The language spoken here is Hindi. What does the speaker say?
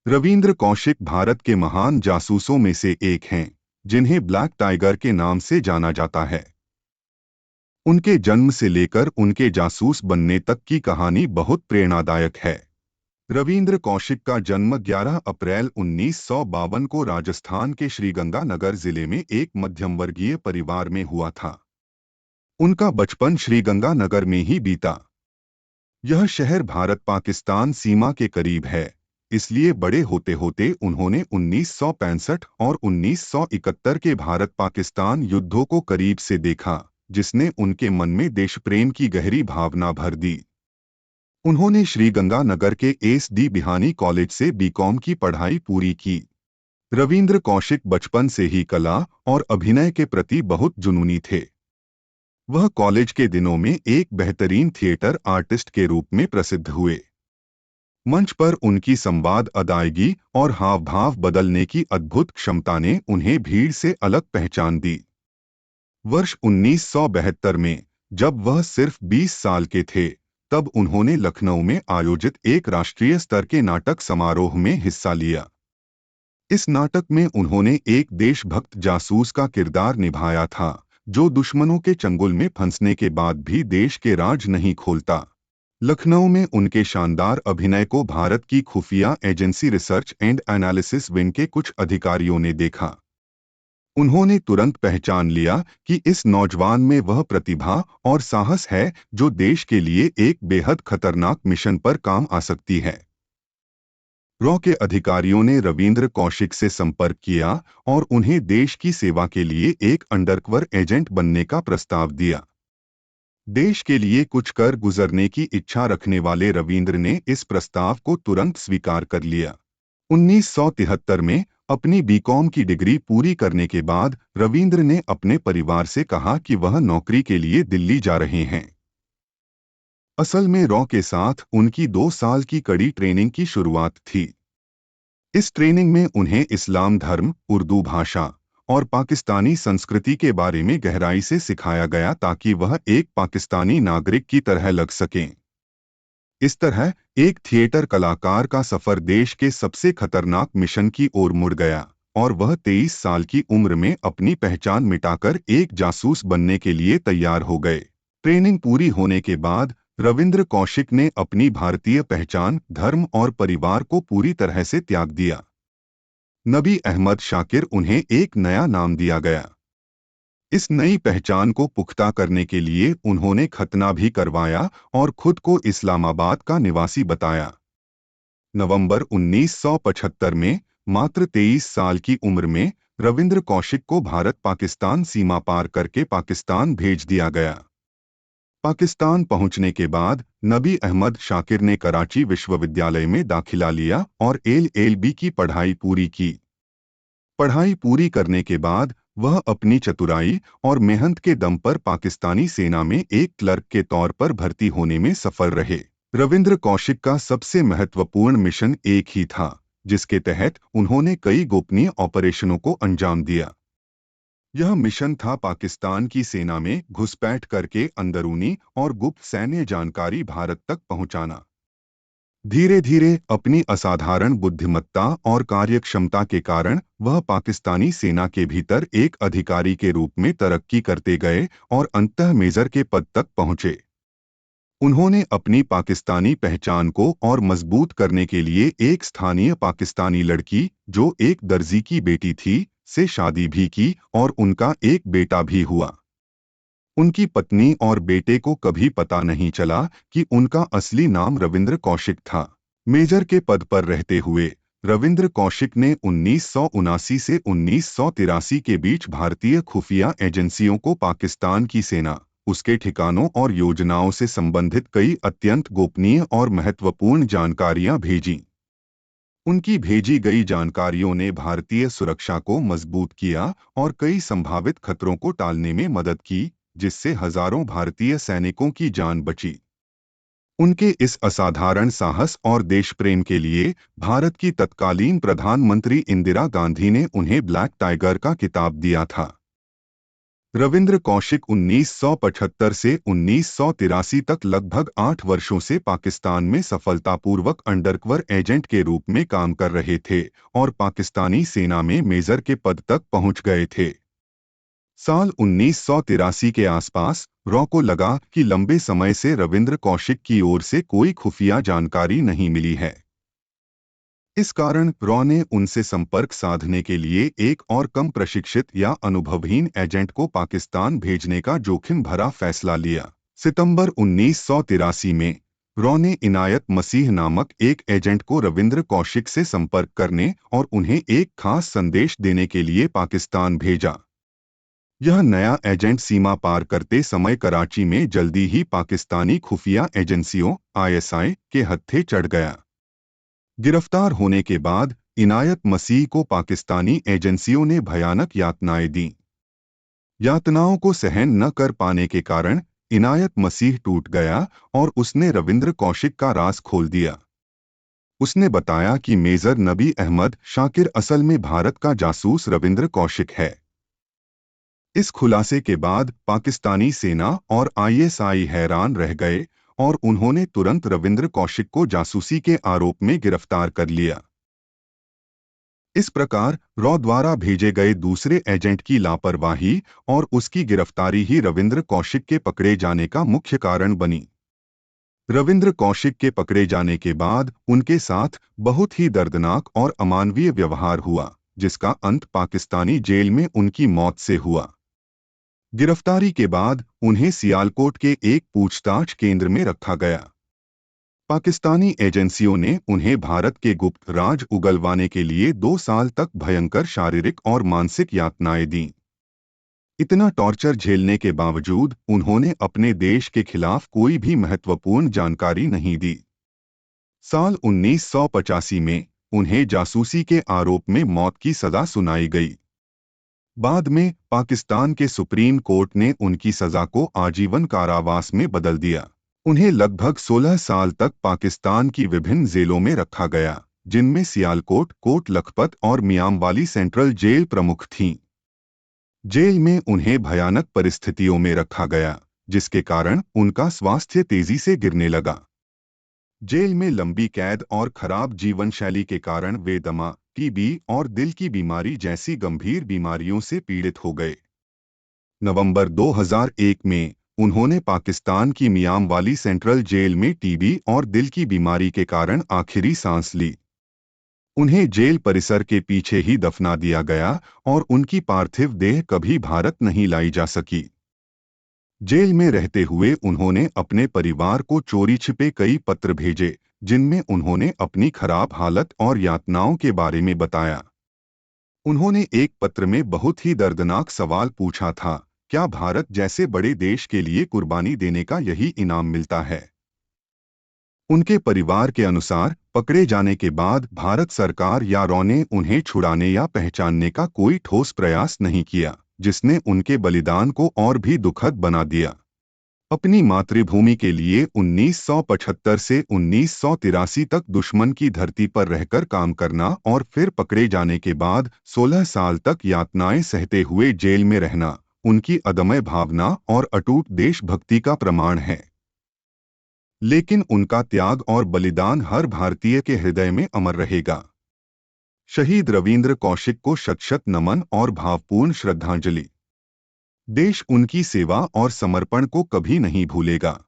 रविंद्र कौशिक भारत के महान जासूसों में से एक हैं, जिन्हें ब्लैक टाइगर के नाम से जाना जाता है। उनके जन्म से लेकर उनके जासूस बनने तक की कहानी बहुत प्रेरणादायक है। रविंद्र कौशिक का जन्म 11 अप्रैल 1952 को राजस्थान के श्रीगंगानगर जिले में एक मध्यम वर्गीय परिवार में हुआ था। उनका बचपन श्रीगंगानगर में ही बीता। यह शहर भारत पाकिस्तान सीमा के करीब है, इसलिए बड़े होते होते उन्होंने 1965 और 1971 के भारत पाकिस्तान युद्धों को करीब से देखा, जिसने उनके मन में देशप्रेम की गहरी भावना भर दी। उन्होंने श्रीगंगानगर के एस.डी. बिहानी कॉलेज से बीकॉम की पढ़ाई पूरी की। रविंद्र कौशिक बचपन से ही कला और अभिनय के प्रति बहुत जुनूनी थे। वह कॉलेज के दिनों में एक बेहतरीन थिएटर आर्टिस्ट के रूप में प्रसिद्ध हुए। मंच पर उनकी संवाद अदायगी और हाव भाव बदलने की अद्भुत क्षमता ने उन्हें भीड़ से अलग पहचान दी। वर्ष 1972 में जब वह सिर्फ 20 साल के थे, तब उन्होंने लखनऊ में आयोजित एक राष्ट्रीय स्तर के नाटक समारोह में हिस्सा लिया। इस नाटक में उन्होंने एक देशभक्त जासूस का किरदार निभाया था, जो दुश्मनों के चंगुल में फंसने के बाद भी देश के राज नहीं खोलता। लखनऊ में उनके शानदार अभिनय को भारत की खुफिया agency research and analysis wing के कुछ अधिकारियों ने देखा। उन्होंने तुरंत पहचान लिया कि इस नौजवान में वह प्रतिभा और साहस है जो देश के लिए एक बेहद खतरनाक मिशन पर काम आ सकती है। रॉ के अधिकारियों ने रविंद्र कौशिक से संपर्क किया और उन्हें देश की सेवा के लिए एक अंडरकवर एजेंट बनने का प्रस्ताव दिया। देश के लिए कुछ कर गुजरने की इच्छा रखने वाले रविंद्र ने इस प्रस्ताव को तुरंत स्वीकार कर लिया। 1973 में अपनी बीकॉम की डिग्री पूरी करने के बाद रविंद्र ने अपने परिवार से कहा कि वह नौकरी के लिए दिल्ली जा रहे हैं। असल में रॉ के साथ उनकी 2 साल की कड़ी ट्रेनिंग की शुरुआत थी। इस ट्रेनिंग में उन्हें इस्लाम धर्म, उर्दू भाषा और पाकिस्तानी संस्कृति के बारे में गहराई से सिखाया गया ताकि वह एक पाकिस्तानी नागरिक की तरह लग सकें। इस तरह एक थिएटर कलाकार का सफर देश के सबसे खतरनाक मिशन की ओर मुड़ गया और वह 23 साल की उम्र में अपनी पहचान मिटाकर एक जासूस बनने के लिए तैयार हो गए। ट्रेनिंग पूरी होने के बाद रविंद्र कौशिक ने अपनी भारतीय पहचान, धर्म और परिवार को पूरी तरह से त्याग दिया। नबी अहमद शाकिर उन्हें एक नया नाम दिया गया। इस नई पहचान को पुख्ता करने के लिए उन्होंने खतना भी करवाया और खुद को इस्लामाबाद का निवासी बताया। नवंबर 1975 में मात्र 23 साल की उम्र में रविंद्र कौशिक को भारत-पाकिस्तान सीमा पार करके पाकिस्तान भेज दिया गया। पाकिस्तान पहुंचने के बाद नबी अहमद शाकिर ने कराची विश्वविद्यालय में दाखिला लिया और एल.एल.बी. की पढ़ाई पूरी की। पढ़ाई पूरी करने के बाद वह अपनी चतुराई और मेहनत के दम पर पाकिस्तानी सेना में एक क्लर्क के तौर पर भर्ती होने में सफल रहे। रविंद्र कौशिक का सबसे महत्वपूर्ण मिशन एक ही था, जिसके तहत उन्होंने कई गोपनीय ऑपरेशनों को अंजाम दिया। यह मिशन था पाकिस्तान की सेना में घुसपैठ करके अंदरूनी और गुप्त सैन्य जानकारी भारत तक पहुंचाना। धीरे धीरे अपनी असाधारण बुद्धिमत्ता और कार्यक्षमता के कारण वह पाकिस्तानी सेना के भीतर एक अधिकारी के रूप में तरक्की करते गए और अंततः मेजर के पद तक पहुंचे। उन्होंने अपनी पाकिस्तानी पहचान को और मजबूत करने के लिए एक स्थानीय पाकिस्तानी लड़की, जो एक दर्जी की बेटी थी, से शादी भी की और उनका एक बेटा भी हुआ। उनकी पत्नी और बेटे को कभी पता नहीं चला कि उनका असली नाम रविंद्र कौशिक था। मेजर के पद पर रहते हुए रविंद्र कौशिक ने 1979 से 1983 के बीच भारतीय खुफिया एजेंसियों को पाकिस्तान की सेना, उसके ठिकानों और योजनाओं से संबंधित कई अत्यंत गोपनीय और महत्वपूर्ण जानकारियां भेजीं। उनकी भेजी गई जानकारियों ने भारतीय सुरक्षा को मजबूत किया और कई संभावित खतरों को टालने में मदद की, जिससे हजारों भारतीय सैनिकों की जान बची। उनके इस असाधारण साहस और देशप्रेम के लिए भारत की तत्कालीन प्रधानमंत्री इंदिरा गांधी ने उन्हें ब्लैक टाइगर का खिताब दिया था। रविंद्र कौशिक 1975 से 1983 तक लगभग 8 वर्षों से पाकिस्तान में सफलतापूर्वक अंडरकवर एजेंट के रूप में काम कर रहे थे और पाकिस्तानी सेना में मेजर के पद तक पहुंच गए थे। साल 1983 के आसपास रॉ को लगा कि लंबे समय से रविंद्र कौशिक की ओर से कोई खुफिया जानकारी नहीं मिली है। इस कारण रॉ ने उनसे संपर्क साधने के लिए एक और कम प्रशिक्षित या अनुभवहीन एजेंट को पाकिस्तान भेजने का जोखिम भरा फैसला लिया। सितंबर 1983 में रॉ ने इनायत मसीह नामक एक एजेंट को रविंद्र कौशिक से संपर्क करने और उन्हें एक खास संदेश देने के लिए पाकिस्तान भेजा। यह नया एजेंट सीमा पार करते समय कराची में जल्दी ही पाकिस्तानी खुफिया एजेंसियों ISI के हत्थे चढ़ गया। गिरफ्तार होने के बाद इनायत मसीह को पाकिस्तानी एजेंसियों ने भयानक यातनाएं दी। यातनाओं को सहन न कर पाने के कारण इनायत मसीह टूट गया और उसने रविंद्र कौशिक का राज खोल दिया। उसने बताया कि मेजर नबी अहमद शाकिर असल में भारत का जासूस रविंद्र कौशिक है। इस खुलासे के बाद पाकिस्तानी सेना और ISI हैरान रह गए और उन्होंने तुरंत रविंद्र कौशिक को जासूसी के आरोप में गिरफ्तार कर लिया। इस प्रकार रॉ द्वारा भेजे गए दूसरे एजेंट की लापरवाही और उसकी गिरफ्तारी ही रविंद्र कौशिक के पकड़े जाने का मुख्य कारण बनी। रविंद्र कौशिक के पकड़े जाने के बाद उनके साथ बहुत ही दर्दनाक और अमानवीय व्यवहार हुआ, जिसका अंत पाकिस्तानी जेल में उनकी मौत से हुआ। गिरफ्तारी के बाद उन्हें सियालकोट के एक पूछताछ केंद्र में रखा गया। पाकिस्तानी एजेंसियों ने उन्हें भारत के गुप्त राज उगलवाने के लिए 2 साल तक भयंकर शारीरिक और मानसिक यातनाएं दी। इतना टॉर्चर झेलने के बावजूद उन्होंने अपने देश के खिलाफ कोई भी महत्वपूर्ण जानकारी नहीं दी। साल 1985 में उन्हें जासूसी के आरोप में मौत की सजा सुनाई गई। बाद में पाकिस्तान के सुप्रीम कोर्ट ने उनकी सजा को आजीवन कारावास में बदल दिया। उन्हें लगभग 16 साल तक पाकिस्तान की विभिन्न जेलों में रखा गया, जिनमें सियालकोट, कोट लखपत और मियांवाली सेंट्रल जेल प्रमुख थीं। जेल में उन्हें भयानक परिस्थितियों में रखा गया, जिसके कारण उनका स्वास्थ्य तेजी से गिरने लगा। जेल में लंबी कैद और खराब जीवन शैली के कारण वे दमा, TB और दिल की बीमारी जैसी गंभीर बीमारियों से पीड़ित हो गए। नवंबर 2001 में उन्होंने पाकिस्तान की मियांवाली सेंट्रल जेल में TB और दिल की बीमारी के कारण आखिरी सांस ली। उन्हें जेल परिसर के पीछे ही दफना दिया गया और उनकी पार्थिव देह कभी भारत नहीं लाई जा सकी। जेल में रहते हुए उन्होंने अपने परिवार को चोरी छिपे कई पत्र भेजे, जिनमें उन्होंने अपनी खराब हालत और यातनाओं के बारे में बताया। उन्होंने एक पत्र में बहुत ही दर्दनाक सवाल पूछा था, क्या भारत जैसे बड़े देश के लिए कुर्बानी देने का यही इनाम मिलता है? उनके परिवार के अनुसार पकड़े जाने के बाद भारत सरकार या रॉ ने उन्हें छुड़ाने या पहचानने का कोई ठोस प्रयास नहीं किया, जिसने उनके बलिदान को और भी दुखद बना दिया। अपनी मातृभूमि के लिए 1975 से 1983 तक दुश्मन की धरती पर रहकर काम करना और फिर पकड़े जाने के बाद 16 साल तक यातनाएं सहते हुए जेल में रहना उनकी अदम्य भावना और अटूट देशभक्ति का प्रमाण है। लेकिन उनका त्याग और बलिदान हर भारतीय के हृदय में अमर रहेगा। शहीद रविंद्र कौशिक को शत-शत नमन और भावपूर्ण श्रद्धांजलि। देश उनकी सेवा और समर्पण को कभी नहीं भूलेगा।